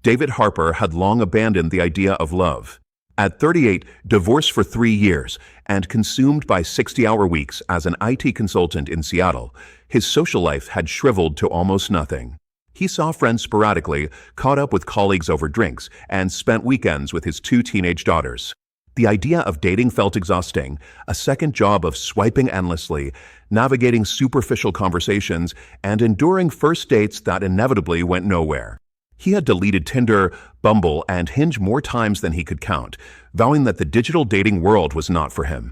David Harper had long abandoned the idea of love. At 38, divorced for 3 years, and consumed by 60-hour weeks as an IT consultant in Seattle, his social life had shriveled to almost nothing. He saw friends sporadically, caught up with colleagues over drinks, and spent weekends with his 2 teenage daughters. The idea of dating felt exhausting, a second job of swiping endlessly, navigating superficial conversations, and enduring first dates that inevitably went nowhere. He had deleted Tinder, Bumble, and Hinge more times than he could count, vowing that the digital dating world was not for him.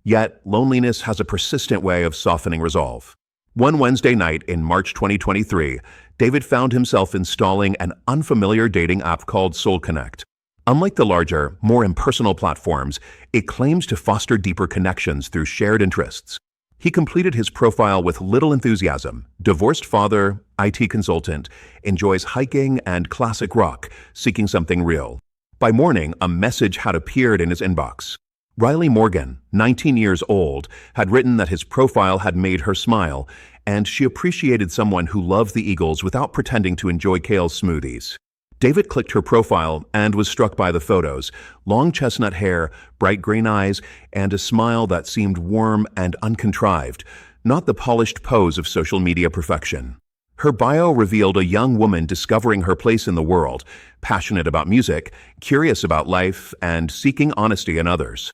Yet, loneliness has a persistent way of softening resolve. One Wednesday night in March 2023, David found himself installing an unfamiliar dating app called Soul Connect. Unlike the larger, more impersonal platforms, it claims to foster deeper connections through shared interests. He completed his profile with little enthusiasm. Divorced father, IT consultant, enjoys hiking and classic rock, seeking something real. By morning, a message had appeared in his inbox. Riley Morgan, 19 years old, had written that his profile had made her smile, and she appreciated someone who loved the Eagles without pretending to enjoy kale smoothies. David clicked her profile and was struck by the photos: long chestnut hair, bright green eyes, and a smile that seemed warm and uncontrived, not the polished pose of social media perfection. Her bio revealed a young woman discovering her place in the world, passionate about music, curious about life, and seeking honesty in others.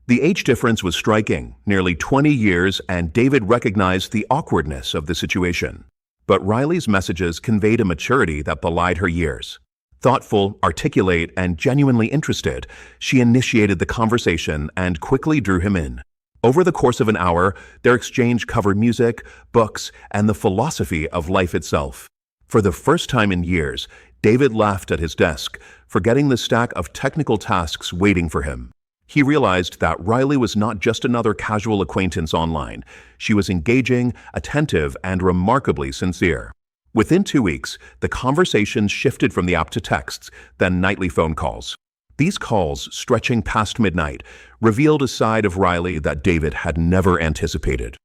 The age difference was striking, nearly 20 years, and David recognized the awkwardness of the situation. But Riley's messages conveyed a maturity that belied her years. Thoughtful, articulate, and genuinely interested, she initiated the conversation and quickly drew him in. Over the course of an hour, their exchange covered music, books, and the philosophy of life itself. For the first time in years, David laughed at his desk, forgetting the stack of technical tasks waiting for him. He realized that Riley was not just another casual acquaintance online. She was engaging, attentive, and remarkably sincere. Within 2 weeks, the conversation shifted from the app to texts, then nightly phone calls. These calls, stretching past midnight, revealed a side of Riley that David had never anticipated.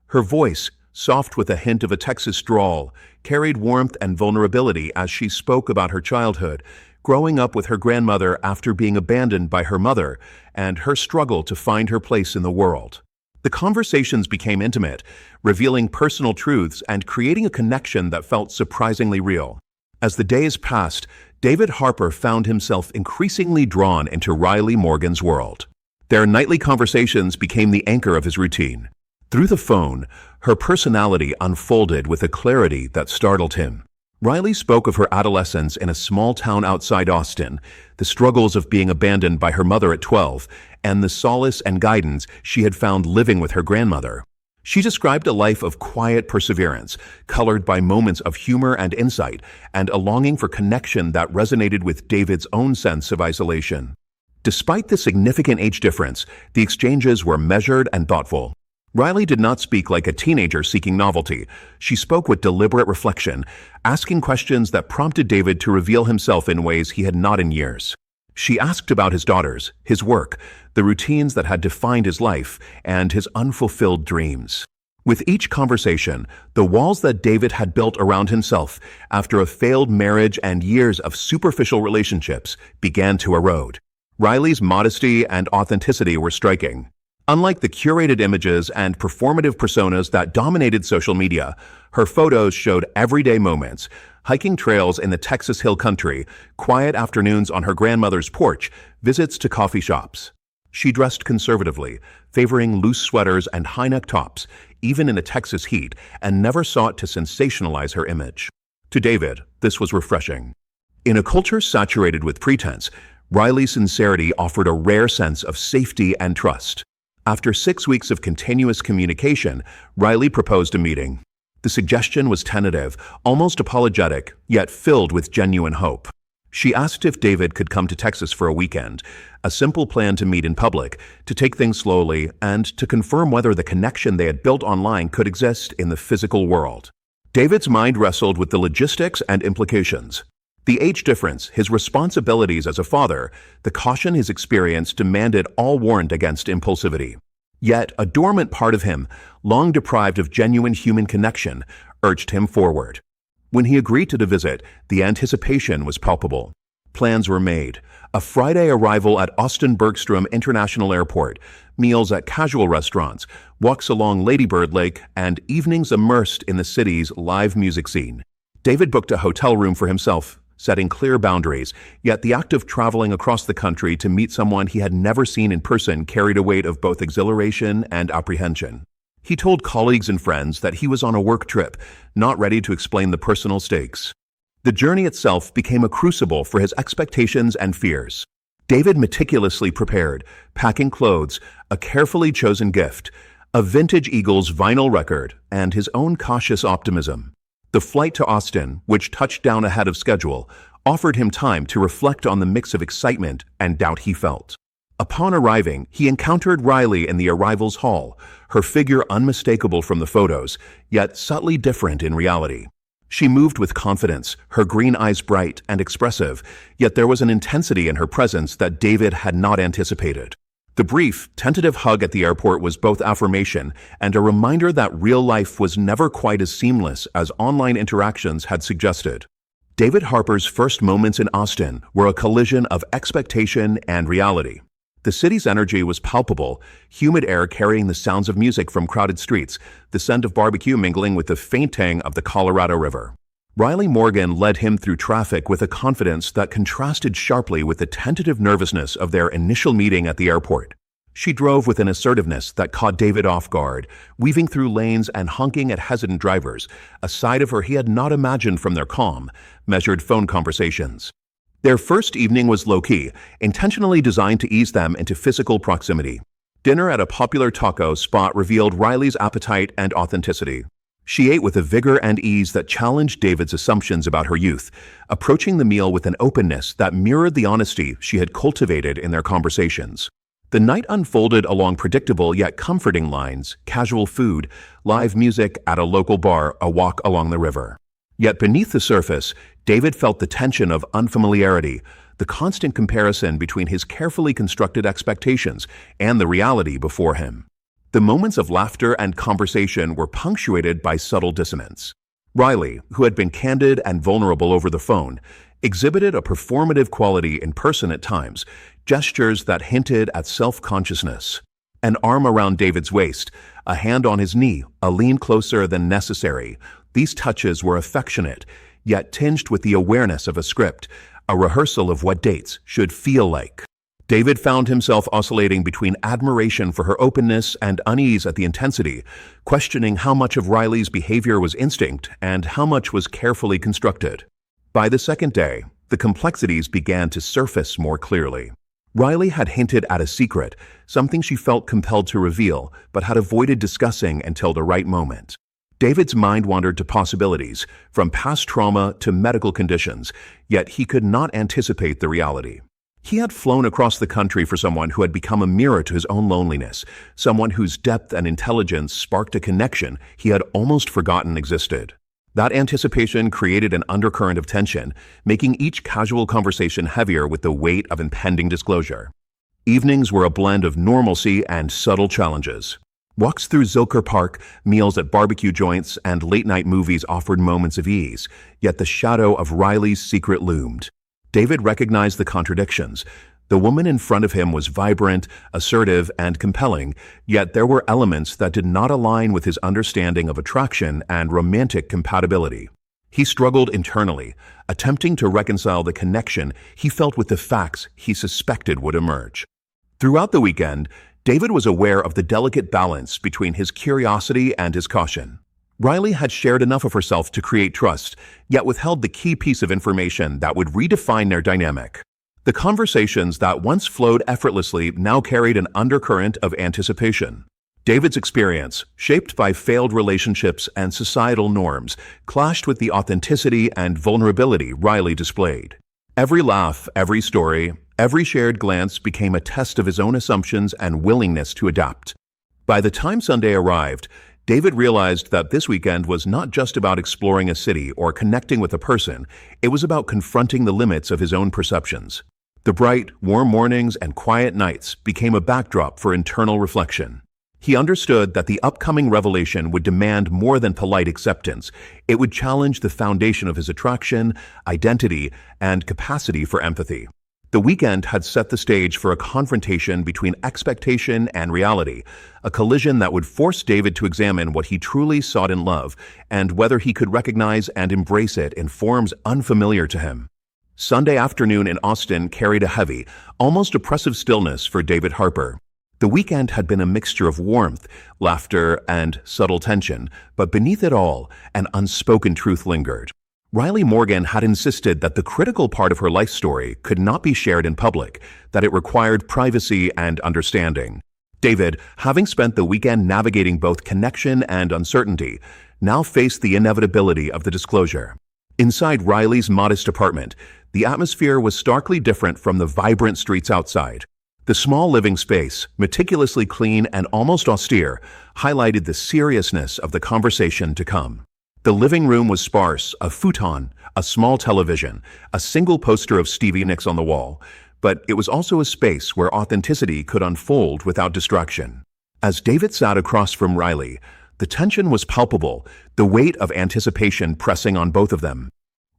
Her voice, soft with a hint of a Texas drawl, carried warmth and vulnerability as she spoke about her childhood, growing up with her grandmother after being abandoned by her mother, and her struggle to find her place in the world. The conversations became intimate, revealing personal truths and creating a connection that felt surprisingly real. As the days passed, David Harper found himself increasingly drawn into Riley Morgan's world. Their nightly conversations became the anchor of his routine. Through the phone, her personality unfolded with a clarity that startled him. Riley spoke of her adolescence in a small town outside Austin, the struggles of being abandoned by her mother at 12, and the solace and guidance she had found living with her grandmother. She described a life of quiet perseverance, colored by moments of humor and insight, and a longing for connection that resonated with David's own sense of isolation. Despite the significant age difference, the exchanges were measured and thoughtful. Riley did not speak like a teenager seeking novelty. She spoke with deliberate reflection, asking questions that prompted David to reveal himself in ways he had not in years. She asked about his daughters, his work, the routines that had defined his life, and his unfulfilled dreams. With each conversation, the walls that David had built around himself after a failed marriage and years of superficial relationships began to erode. Riley's modesty and authenticity were striking. Unlike the curated images and performative personas that dominated social media, her photos showed everyday moments: hiking trails in the Texas Hill Country, quiet afternoons on her grandmother's porch, visits to coffee shops. She dressed conservatively, favoring loose sweaters and high-neck tops, even in the Texas heat, and never sought to sensationalize her image. To David, this was refreshing. In a culture saturated with pretense, Riley's sincerity offered a rare sense of safety and trust. After 6 weeks of continuous communication, Riley proposed a meeting. The suggestion was tentative, almost apologetic, yet filled with genuine hope. She asked if David could come to Texas for a weekend, a simple plan to meet in public, to take things slowly, and to confirm whether the connection they had built online could exist in the physical world. David's mind wrestled with the logistics and implications. The age difference, his responsibilities as a father, the caution his experience demanded all warned against impulsivity. Yet a dormant part of him, long deprived of genuine human connection, urged him forward. When he agreed to the visit, the anticipation was palpable. Plans were made. A Friday arrival at Austin Bergstrom International Airport, meals at casual restaurants, walks along Lady Bird Lake, and evenings immersed in the city's live music scene. David booked a hotel room for himself, setting clear boundaries, yet the act of traveling across the country to meet someone he had never seen in person carried a weight of both exhilaration and apprehension. He told colleagues and friends that he was on a work trip, not ready to explain the personal stakes. The journey itself became a crucible for his expectations and fears. David meticulously prepared, packing clothes, a carefully chosen gift, a vintage Eagles vinyl record, and his own cautious optimism. The flight to Austin, which touched down ahead of schedule, offered him time to reflect on the mix of excitement and doubt he felt. Upon arriving, he encountered Riley in the arrivals hall, her figure unmistakable from the photos, yet subtly different in reality. She moved with confidence, her green eyes bright and expressive, yet there was an intensity in her presence that David had not anticipated. The brief, tentative hug at the airport was both affirmation and a reminder that real life was never quite as seamless as online interactions had suggested. David Harper's first moments in Austin were a collision of expectation and reality. The city's energy was palpable, humid air carrying the sounds of music from crowded streets, the scent of barbecue mingling with the faint tang of the Colorado River. Riley Morgan led him through traffic with a confidence that contrasted sharply with the tentative nervousness of their initial meeting at the airport. She drove with an assertiveness that caught David off guard, weaving through lanes and honking at hesitant drivers, a side of her he had not imagined from their calm, measured phone conversations. Their first evening was low-key, intentionally designed to ease them into physical proximity. Dinner at a popular taco spot revealed Riley's appetite and authenticity. She ate with a vigor and ease that challenged David's assumptions about her youth, approaching the meal with an openness that mirrored the honesty she had cultivated in their conversations. The night unfolded along predictable yet comforting lines: casual food, live music at a local bar, a walk along the river. Yet beneath the surface, David felt the tension of unfamiliarity, the constant comparison between his carefully constructed expectations and the reality before him. The moments of laughter and conversation were punctuated by subtle dissonance. Riley, who had been candid and vulnerable over the phone, exhibited a performative quality in person at times, gestures that hinted at self-consciousness. An arm around David's waist, a hand on his knee, a lean closer than necessary. These touches were affectionate, yet tinged with the awareness of a script, a rehearsal of what dates should feel like. David found himself oscillating between admiration for her openness and unease at the intensity, questioning how much of Riley's behavior was instinct and how much was carefully constructed. By the second day, the complexities began to surface more clearly. Riley had hinted at a secret, something she felt compelled to reveal, but had avoided discussing until the right moment. David's mind wandered to possibilities, from past trauma to medical conditions, yet he could not anticipate the reality. He had flown across the country for someone who had become a mirror to his own loneliness, someone whose depth and intelligence sparked a connection he had almost forgotten existed. That anticipation created an undercurrent of tension, making each casual conversation heavier with the weight of impending disclosure. Evenings were a blend of normalcy and subtle challenges. Walks through Zilker Park, meals at barbecue joints, and late-night movies offered moments of ease, yet the shadow of Riley's secret loomed. David recognized the contradictions. The woman in front of him was vibrant, assertive, and compelling, yet there were elements that did not align with his understanding of attraction and romantic compatibility. He struggled internally, attempting to reconcile the connection he felt with the facts he suspected would emerge. Throughout the weekend, David was aware of the delicate balance between his curiosity and his caution. Riley had shared enough of herself to create trust, yet withheld the key piece of information that would redefine their dynamic. The conversations that once flowed effortlessly now carried an undercurrent of anticipation. David's experience, shaped by failed relationships and societal norms, clashed with the authenticity and vulnerability Riley displayed. Every laugh, every story, every shared glance became a test of his own assumptions and willingness to adapt. By the time Sunday arrived, David realized that this weekend was not just about exploring a city or connecting with a person, it was about confronting the limits of his own perceptions. The bright, warm mornings and quiet nights became a backdrop for internal reflection. He understood that the upcoming revelation would demand more than polite acceptance. It would challenge the foundation of his attraction, identity, and capacity for empathy. The weekend had set the stage for a confrontation between expectation and reality, a collision that would force David to examine what he truly sought in love and whether he could recognize and embrace it in forms unfamiliar to him. Sunday afternoon in Austin carried a heavy, almost oppressive stillness for David Harper. The weekend had been a mixture of warmth, laughter, and subtle tension, but beneath it all, an unspoken truth lingered. Riley Morgan had insisted that the critical part of her life story could not be shared in public, that it required privacy and understanding. David, having spent the weekend navigating both connection and uncertainty, now faced the inevitability of the disclosure. Inside Riley's modest apartment, the atmosphere was starkly different from the vibrant streets outside. The small living space, meticulously clean and almost austere, highlighted the seriousness of the conversation to come. The living room was sparse, a futon, a small television, a single poster of Stevie Nicks on the wall, but it was also a space where authenticity could unfold without distraction. As David sat across from Riley, the tension was palpable, the weight of anticipation pressing on both of them.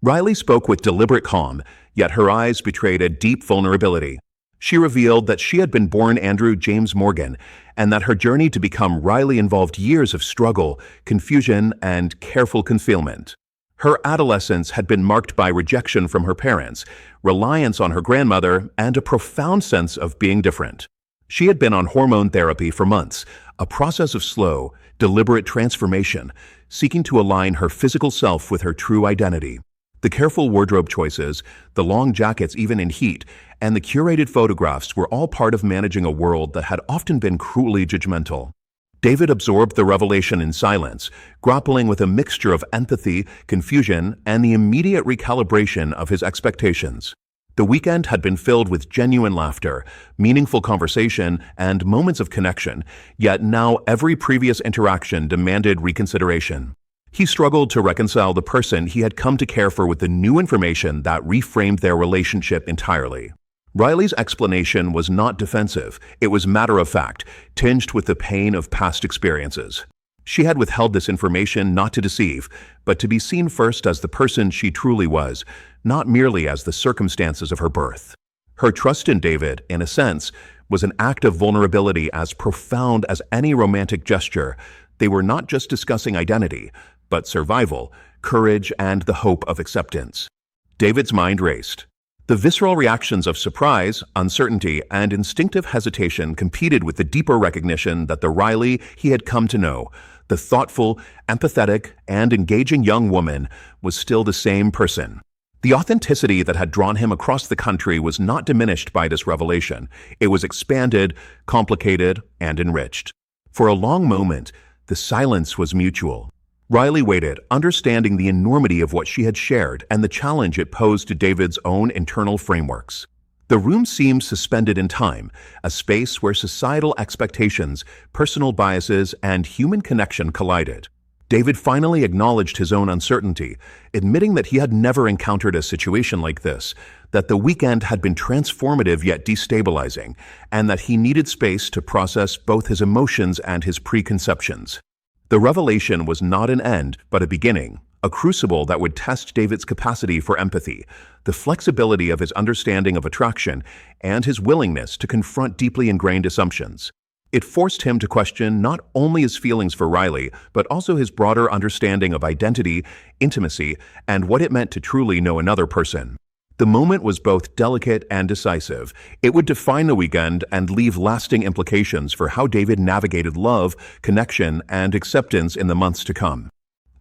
Riley spoke with deliberate calm, yet her eyes betrayed a deep vulnerability. She revealed that she had been born Andrew James Morgan and that her journey to become Riley involved years of struggle, confusion, and careful concealment. Her adolescence had been marked by rejection from her parents, reliance on her grandmother, and a profound sense of being different. She had been on hormone therapy for months, a process of slow, deliberate transformation, seeking to align her physical self with her true identity. The careful wardrobe choices, the long jackets even in heat, and the curated photographs were all part of managing a world that had often been cruelly judgmental. David absorbed the revelation in silence, grappling with a mixture of empathy, confusion, and the immediate recalibration of his expectations. The weekend had been filled with genuine laughter, meaningful conversation, and moments of connection, yet now every previous interaction demanded reconsideration. He struggled to reconcile the person he had come to care for with the new information that reframed their relationship entirely. Riley's explanation was not defensive, it was matter-of-fact, tinged with the pain of past experiences. She had withheld this information not to deceive, but to be seen first as the person she truly was, not merely as the circumstances of her birth. Her trust in David, in a sense, was an act of vulnerability as profound as any romantic gesture. They were not just discussing identity, but survival, courage, and the hope of acceptance. David's mind raced. The visceral reactions of surprise, uncertainty, and instinctive hesitation competed with the deeper recognition that the Riley he had come to know, the thoughtful, empathetic, and engaging young woman, was still the same person. The authenticity that had drawn him across the country was not diminished by this revelation. It was expanded, complicated, and enriched. For a long moment, the silence was mutual. Riley waited, understanding the enormity of what she had shared and the challenge it posed to David's own internal frameworks. The room seemed suspended in time, a space where societal expectations, personal biases, and human connection collided. David finally acknowledged his own uncertainty, admitting that he had never encountered a situation like this, that the weekend had been transformative yet destabilizing, and that he needed space to process both his emotions and his preconceptions. The revelation was not an end, but a beginning, a crucible that would test David's capacity for empathy, the flexibility of his understanding of attraction, and his willingness to confront deeply ingrained assumptions. It forced him to question not only his feelings for Riley, but also his broader understanding of identity, intimacy, and what it meant to truly know another person. The moment was both delicate and decisive. It would define the weekend and leave lasting implications for how David navigated love, connection, and acceptance in the months to come.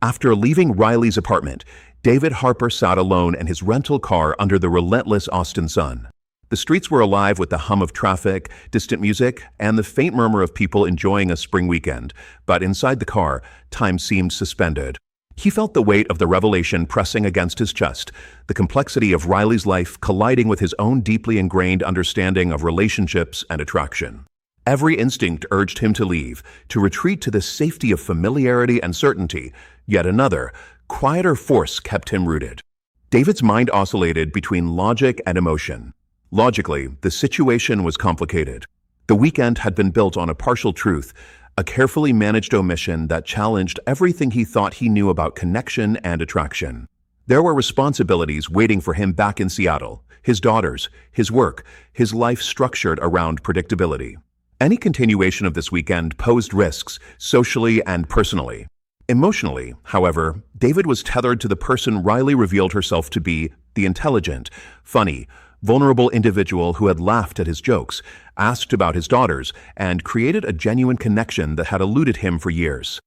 After leaving Riley's apartment, David Harper sat alone in his rental car under the relentless Austin sun. The streets were alive with the hum of traffic, distant music, and the faint murmur of people enjoying a spring weekend, but inside the car, time seemed suspended. He felt the weight of the revelation pressing against his chest, the complexity of Riley's life colliding with his own deeply ingrained understanding of relationships and attraction. Every instinct urged him to leave, to retreat to the safety of familiarity and certainty, yet another, quieter force kept him rooted. David's mind oscillated between logic and emotion. Logically, the situation was complicated. The weekend had been built on a partial truth, a carefully managed omission that challenged everything he thought he knew about connection and attraction. There were responsibilities waiting for him back in Seattle, his daughters, his work, his life structured around predictability. Any continuation of this weekend posed risks, socially and personally. Emotionally, however, David was tethered to the person Riley revealed herself to be, the intelligent, funny, vulnerable individual who had laughed at his jokes, asked about his daughters, and created a genuine connection that had eluded him for years.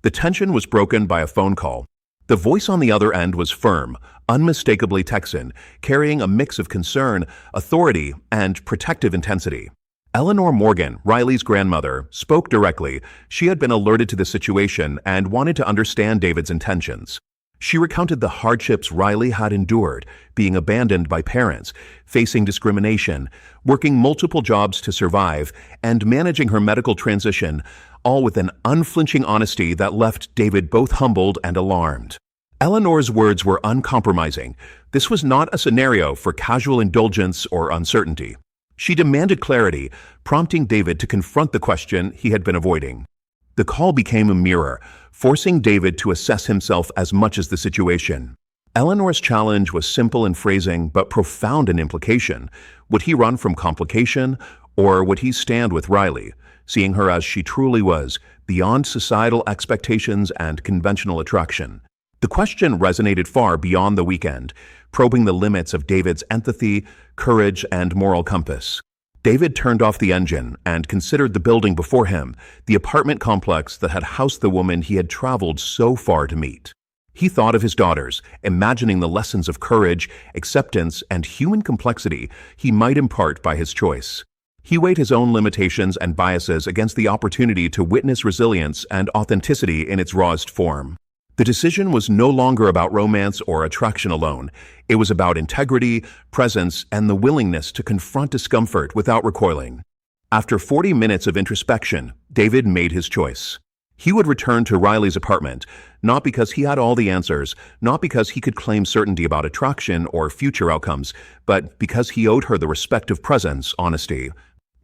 The tension was broken by a phone call. The voice on the other end was firm, unmistakably Texan, carrying a mix of concern, authority, and protective intensity. Eleanor Morgan, Riley's grandmother, spoke directly. She had been alerted to the situation and wanted to understand David's intentions. She recounted the hardships Riley had endured, being abandoned by parents, facing discrimination, working multiple jobs to survive, and managing her medical transition, all with an unflinching honesty that left David both humbled and alarmed. Eleanor's words were uncompromising. This was not a scenario for casual indulgence or uncertainty. She demanded clarity, prompting David to confront the question he had been avoiding. The call became a mirror, forcing David to assess himself as much as the situation. Eleanor's challenge was simple in phrasing but profound in implication. Would he run from complication, or would he stand with Riley, seeing her as she truly was, beyond societal expectations and conventional attraction? The question resonated far beyond the weekend, probing the limits of David's empathy, courage, and moral compass. David turned off the engine and considered the building before him, the apartment complex that had housed the woman he had traveled so far to meet. He thought of his daughters, imagining the lessons of courage, acceptance, and human complexity he might impart by his choice. He weighed his own limitations and biases against the opportunity to witness resilience and authenticity in its rawest form. The decision was no longer about romance or attraction alone. It was about integrity, presence, and the willingness to confront discomfort without recoiling. After 40 minutes of introspection, David made his choice. He would return to Riley's apartment, not because he had all the answers, not because he could claim certainty about attraction or future outcomes, but because he owed her the respect of presence, honesty,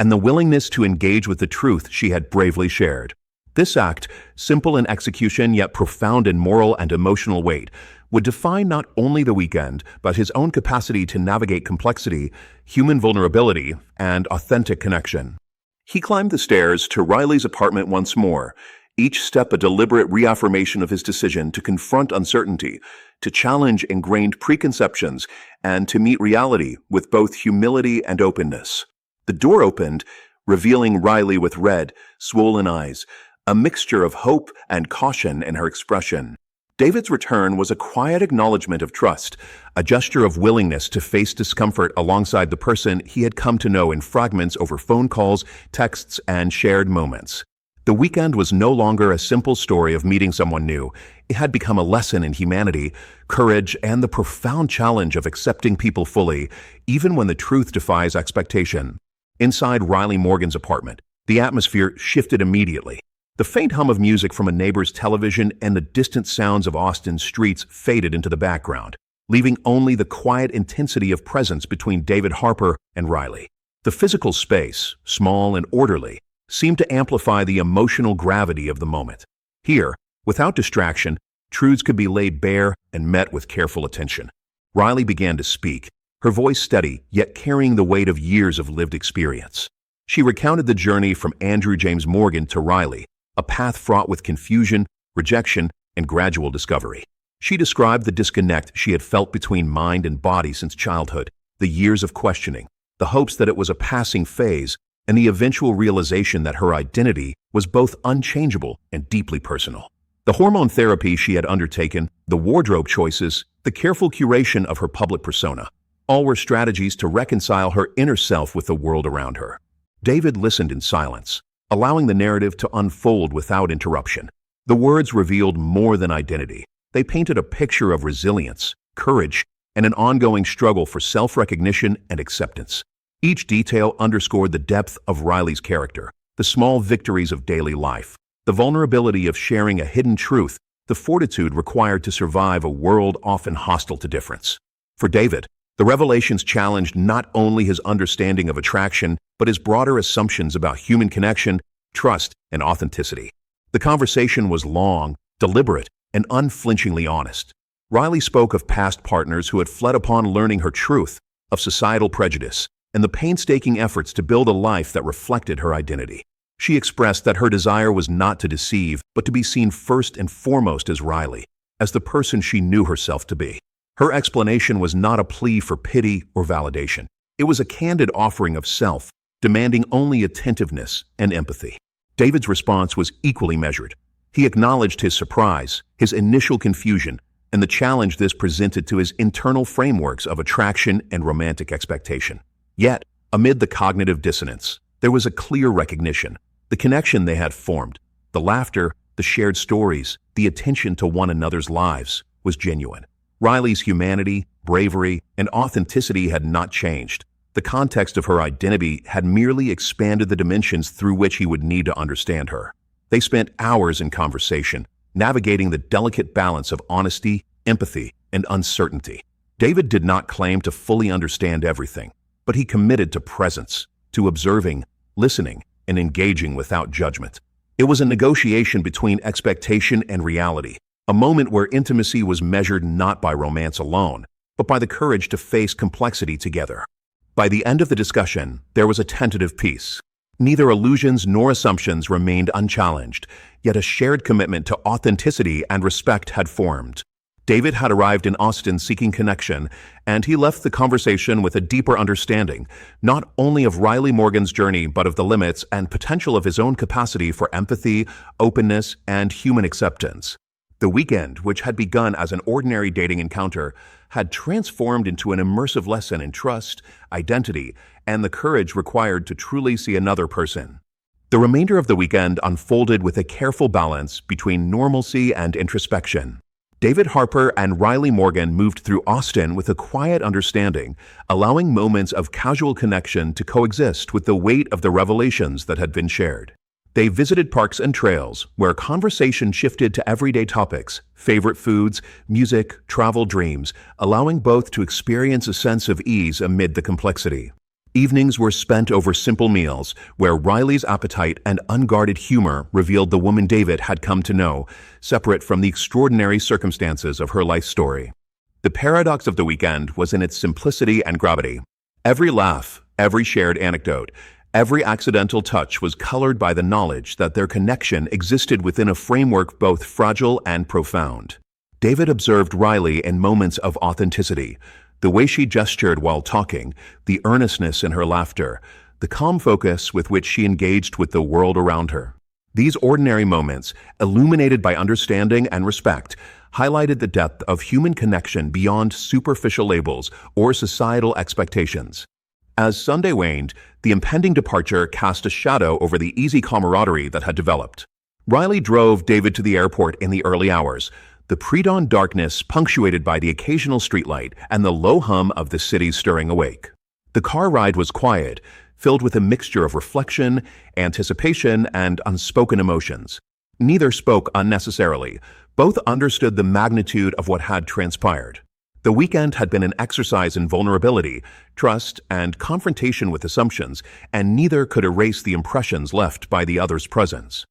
and the willingness to engage with the truth she had bravely shared. This act, simple in execution yet profound in moral and emotional weight, would define not only the weekend, but his own capacity to navigate complexity, human vulnerability, and authentic connection. He climbed the stairs to Riley's apartment once more, each step a deliberate reaffirmation of his decision to confront uncertainty, to challenge ingrained preconceptions, and to meet reality with both humility and openness. The door opened, revealing Riley with red, swollen eyes, a mixture of hope and caution in her expression. David's return was a quiet acknowledgement of trust, a gesture of willingness to face discomfort alongside the person he had come to know in fragments over phone calls, texts, and shared moments. The weekend was no longer a simple story of meeting someone new. It had become a lesson in humanity, courage, and the profound challenge of accepting people fully, even when the truth defies expectation. Inside Riley Morgan's apartment, the atmosphere shifted immediately. The faint hum of music from a neighbor's television and the distant sounds of Austin's streets faded into the background, leaving only the quiet intensity of presence between David Harper and Riley. The physical space, small and orderly, seemed to amplify the emotional gravity of the moment. Here, without distraction, truths could be laid bare and met with careful attention. Riley began to speak, her voice steady, yet carrying the weight of years of lived experience. She recounted the journey from Andrew James Morgan to Riley, a path fraught with confusion, rejection, and gradual discovery. She described the disconnect she had felt between mind and body since childhood, the years of questioning, the hopes that it was a passing phase, and the eventual realization that her identity was both unchangeable and deeply personal. The hormone therapy she had undertaken, the wardrobe choices, the careful curation of her public persona, all were strategies to reconcile her inner self with the world around her. David listened in silence, allowing the narrative to unfold without interruption. The words revealed more than identity. They painted a picture of resilience, courage, and an ongoing struggle for self-recognition and acceptance. Each detail underscored the depth of Riley's character, the small victories of daily life, the vulnerability of sharing a hidden truth, the fortitude required to survive a world often hostile to difference. For David, the revelations challenged not only his understanding of attraction, but his broader assumptions about human connection, trust, and authenticity. The conversation was long, deliberate, and unflinchingly honest. Riley spoke of past partners who had fled upon learning her truth, of societal prejudice, and the painstaking efforts to build a life that reflected her identity. She expressed that her desire was not to deceive, but to be seen first and foremost as Riley, as the person she knew herself to be. Her explanation was not a plea for pity or validation. It was a candid offering of self, demanding only attentiveness and empathy. David's response was equally measured. He acknowledged his surprise, his initial confusion, and the challenge this presented to his internal frameworks of attraction and romantic expectation. Yet, amid the cognitive dissonance, there was a clear recognition. The connection they had formed, the laughter, the shared stories, the attention to one another's lives, was genuine. Riley's humanity, bravery, and authenticity had not changed. The context of her identity had merely expanded the dimensions through which he would need to understand her. They spent hours in conversation, navigating the delicate balance of honesty, empathy, and uncertainty. David did not claim to fully understand everything, but he committed to presence, to observing, listening, and engaging without judgment. It was a negotiation between expectation and reality, a moment where intimacy was measured not by romance alone, but by the courage to face complexity together. By the end of the discussion, there was a tentative peace. Neither illusions nor assumptions remained unchallenged, yet a shared commitment to authenticity and respect had formed. David had arrived in Austin seeking connection, and he left the conversation with a deeper understanding, not only of Riley Morgan's journey, but of the limits and potential of his own capacity for empathy, openness, and human acceptance. The weekend, which had begun as an ordinary dating encounter, had transformed into an immersive lesson in trust, identity, and the courage required to truly see another person. The remainder of the weekend unfolded with a careful balance between normalcy and introspection. David Harper and Riley Morgan moved through Austin with a quiet understanding, allowing moments of casual connection to coexist with the weight of the revelations that had been shared. They visited parks and trails, where conversation shifted to everyday topics, favorite foods, music, travel dreams, allowing both to experience a sense of ease amid the complexity. Evenings were spent over simple meals, where Riley's appetite and unguarded humor revealed the woman David had come to know, separate from the extraordinary circumstances of her life story. The paradox of the weekend was in its simplicity and gravity. Every laugh, every shared anecdote, every accidental touch was colored by the knowledge that their connection existed within a framework both fragile and profound. David observed Riley in moments of authenticity, the way she gestured while talking, the earnestness in her laughter, the calm focus with which she engaged with the world around her. These ordinary moments, illuminated by understanding and respect, highlighted the depth of human connection beyond superficial labels or societal expectations. As Sunday waned, the impending departure cast a shadow over the easy camaraderie that had developed. Riley drove David to the airport in the early hours, the pre-dawn darkness punctuated by the occasional streetlight and the low hum of the city's stirring awake. The car ride was quiet, filled with a mixture of reflection, anticipation, and unspoken emotions. Neither spoke unnecessarily. Both understood the magnitude of what had transpired. The weekend had been an exercise in vulnerability, trust, and confrontation with assumptions, and neither could erase the impressions left by the other's presence.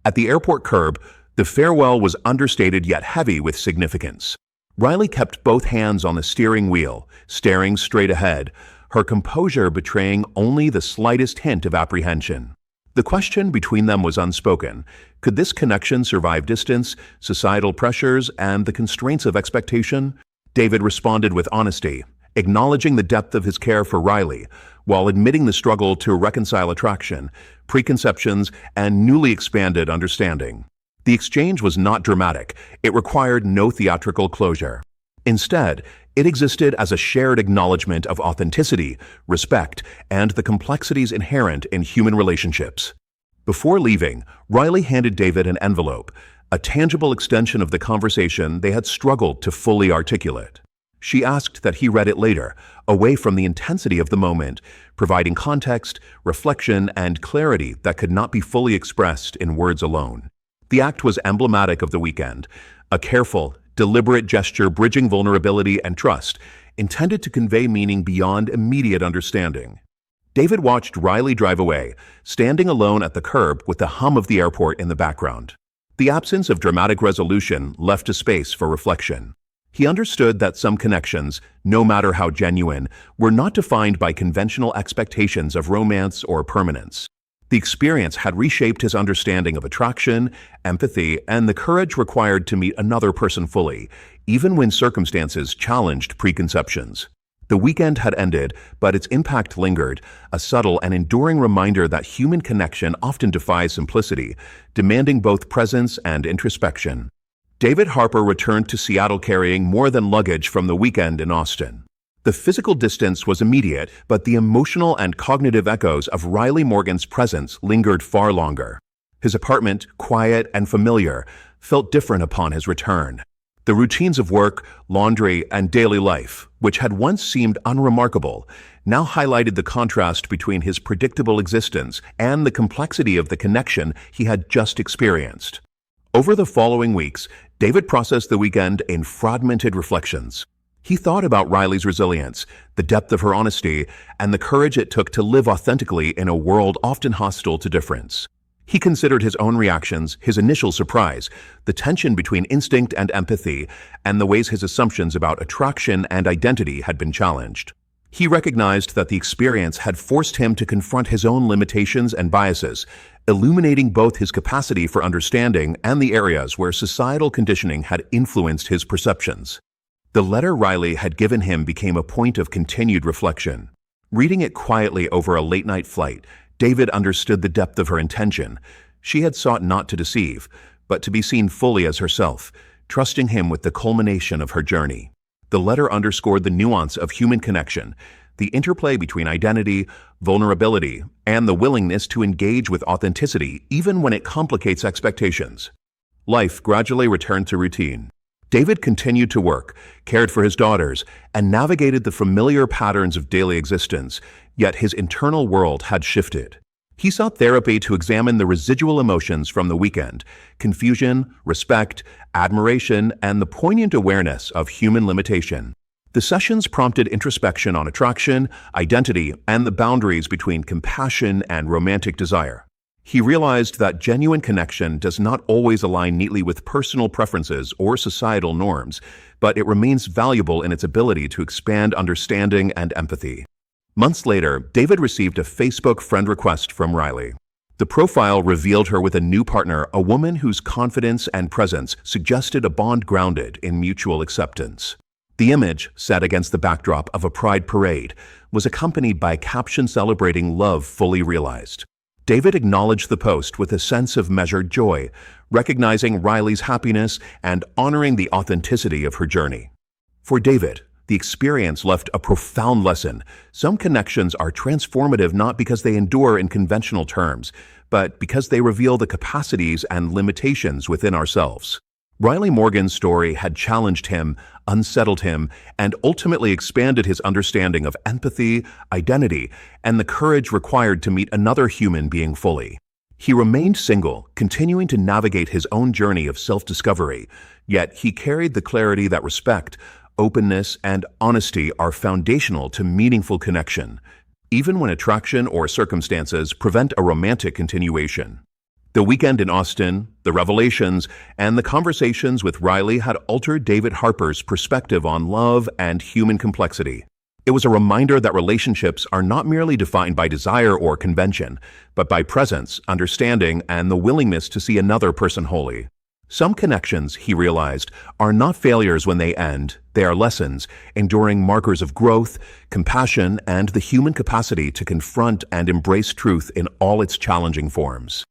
At the airport curb, the farewell was understated yet heavy with significance. Riley kept both hands on the steering wheel, staring straight ahead, her composure betraying only the slightest hint of apprehension. The question between them was unspoken. Could this connection survive distance, societal pressures, and the constraints of expectation? David responded with honesty, acknowledging the depth of his care for Riley, while admitting the struggle to reconcile attraction, preconceptions, and newly expanded understanding. The exchange was not dramatic. It required no theatrical closure. Instead, it existed as a shared acknowledgement of authenticity, respect, and the complexities inherent in human relationships. Before leaving, Riley handed David an envelope, a tangible extension of the conversation they had struggled to fully articulate. She asked that he read it later, away from the intensity of the moment, providing context, reflection, and clarity that could not be fully expressed in words alone. The act was emblematic of the weekend, a careful, deliberate gesture bridging vulnerability and trust, intended to convey meaning beyond immediate understanding. David watched Riley drive away, standing alone at the curb with the hum of the airport in the background. The absence of dramatic resolution left a space for reflection. He understood that some connections, no matter how genuine, were not defined by conventional expectations of romance or permanence. The experience had reshaped his understanding of attraction, empathy, and the courage required to meet another person fully, even when circumstances challenged preconceptions. The weekend had ended, but its impact lingered, a subtle and enduring reminder that human connection often defies simplicity, demanding both presence and introspection. David Harper returned to Seattle carrying more than luggage from the weekend in Austin. The physical distance was immediate, but the emotional and cognitive echoes of Riley Morgan's presence lingered far longer. His apartment, quiet and familiar, felt different upon his return. The routines of work, laundry, and daily life, which had once seemed unremarkable, now highlighted the contrast between his predictable existence and the complexity of the connection he had just experienced. Over the following weeks, David processed the weekend in fragmented reflections. He thought about Riley's resilience, the depth of her honesty, and the courage it took to live authentically in a world often hostile to difference. He considered his own reactions, his initial surprise, the tension between instinct and empathy, and the ways his assumptions about attraction and identity had been challenged. He recognized that the experience had forced him to confront his own limitations and biases, illuminating both his capacity for understanding and the areas where societal conditioning had influenced his perceptions. The letter Riley had given him became a point of continued reflection. Reading it quietly over a late-night flight, David understood the depth of her intention. She had sought not to deceive, but to be seen fully as herself, trusting him with the culmination of her journey. The letter underscored the nuance of human connection, the interplay between identity, vulnerability, and the willingness to engage with authenticity even when it complicates expectations. Life gradually returned to routine. David continued to work, cared for his daughters, and navigated the familiar patterns of daily existence, yet his internal world had shifted. He sought therapy to examine the residual emotions from the weekend: confusion, respect, admiration, and the poignant awareness of human limitation. The sessions prompted introspection on attraction, identity, and the boundaries between compassion and romantic desire. He realized that genuine connection does not always align neatly with personal preferences or societal norms, but it remains valuable in its ability to expand understanding and empathy. Months later, David received a Facebook friend request from Riley. The profile revealed her with a new partner, a woman whose confidence and presence suggested a bond grounded in mutual acceptance. The image, set against the backdrop of a pride parade, was accompanied by a caption celebrating love fully realized. David acknowledged the post with a sense of measured joy, recognizing Riley's happiness and honoring the authenticity of her journey. For David, the experience left a profound lesson. Some connections are transformative not because they endure in conventional terms, but because they reveal the capacities and limitations within ourselves. Riley Morgan's story had challenged him, unsettled him, and ultimately expanded his understanding of empathy, identity, and the courage required to meet another human being fully. He remained single, continuing to navigate his own journey of self-discovery, yet he carried the clarity that respect, openness, and honesty are foundational to meaningful connection, even when attraction or circumstances prevent a romantic continuation. The weekend in Austin, the revelations, and the conversations with Riley had altered David Harper's perspective on love and human complexity. It was a reminder that relationships are not merely defined by desire or convention, but by presence, understanding, and the willingness to see another person wholly. Some connections, he realized, are not failures when they end. They are lessons, enduring markers of growth, compassion, and the human capacity to confront and embrace truth in all its challenging forms.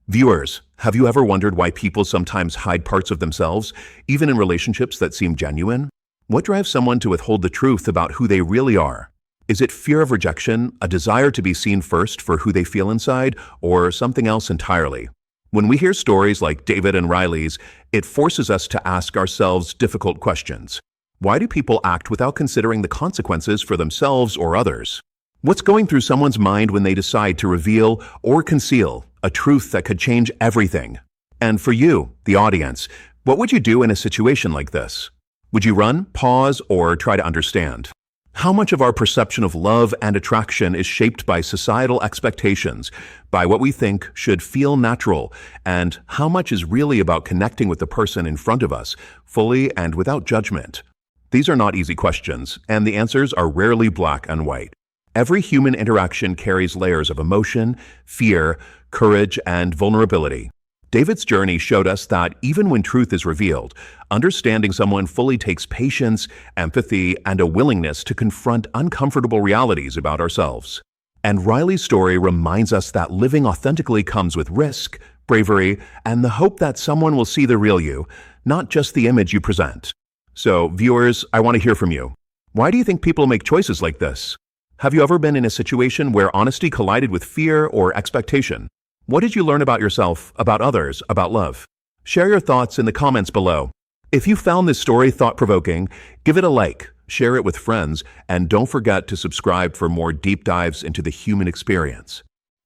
Viewers, have you ever wondered why people sometimes hide parts of themselves, even in relationships that seem genuine? What drives someone to withhold the truth about who they really are? Is it fear of rejection, a desire to be seen first for who they feel inside, or something else entirely? When we hear stories like David and Riley's, it forces us to ask ourselves difficult questions. Why do people act without considering the consequences for themselves or others? What's going through someone's mind when they decide to reveal or conceal a truth that could change everything? And for you, the audience, what would you do in a situation like this? Would you run, pause, or try to understand? How much of our perception of love and attraction is shaped by societal expectations, by what we think should feel natural, and how much is really about connecting with the person in front of us, fully and without judgment? These are not easy questions, and the answers are rarely black and white. Every human interaction carries layers of emotion, fear, courage, and vulnerability. David's journey showed us that even when truth is revealed, understanding someone fully takes patience, empathy, and a willingness to confront uncomfortable realities about ourselves. And Riley's story reminds us that living authentically comes with risk, bravery, and the hope that someone will see the real you, not just the image you present. So, viewers, I want to hear from you. Why do you think people make choices like this? Have you ever been in a situation where honesty collided with fear or expectation? What did you learn about yourself, about others, about love? Share your thoughts in the comments below. If you found this story thought-provoking, give it a like, share it with friends, and don't forget to subscribe for more deep dives into the human experience.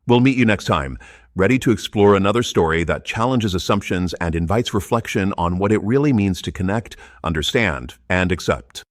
We'll meet you next time, ready to explore another story that challenges assumptions and invites reflection on what it really means to connect, understand, and accept.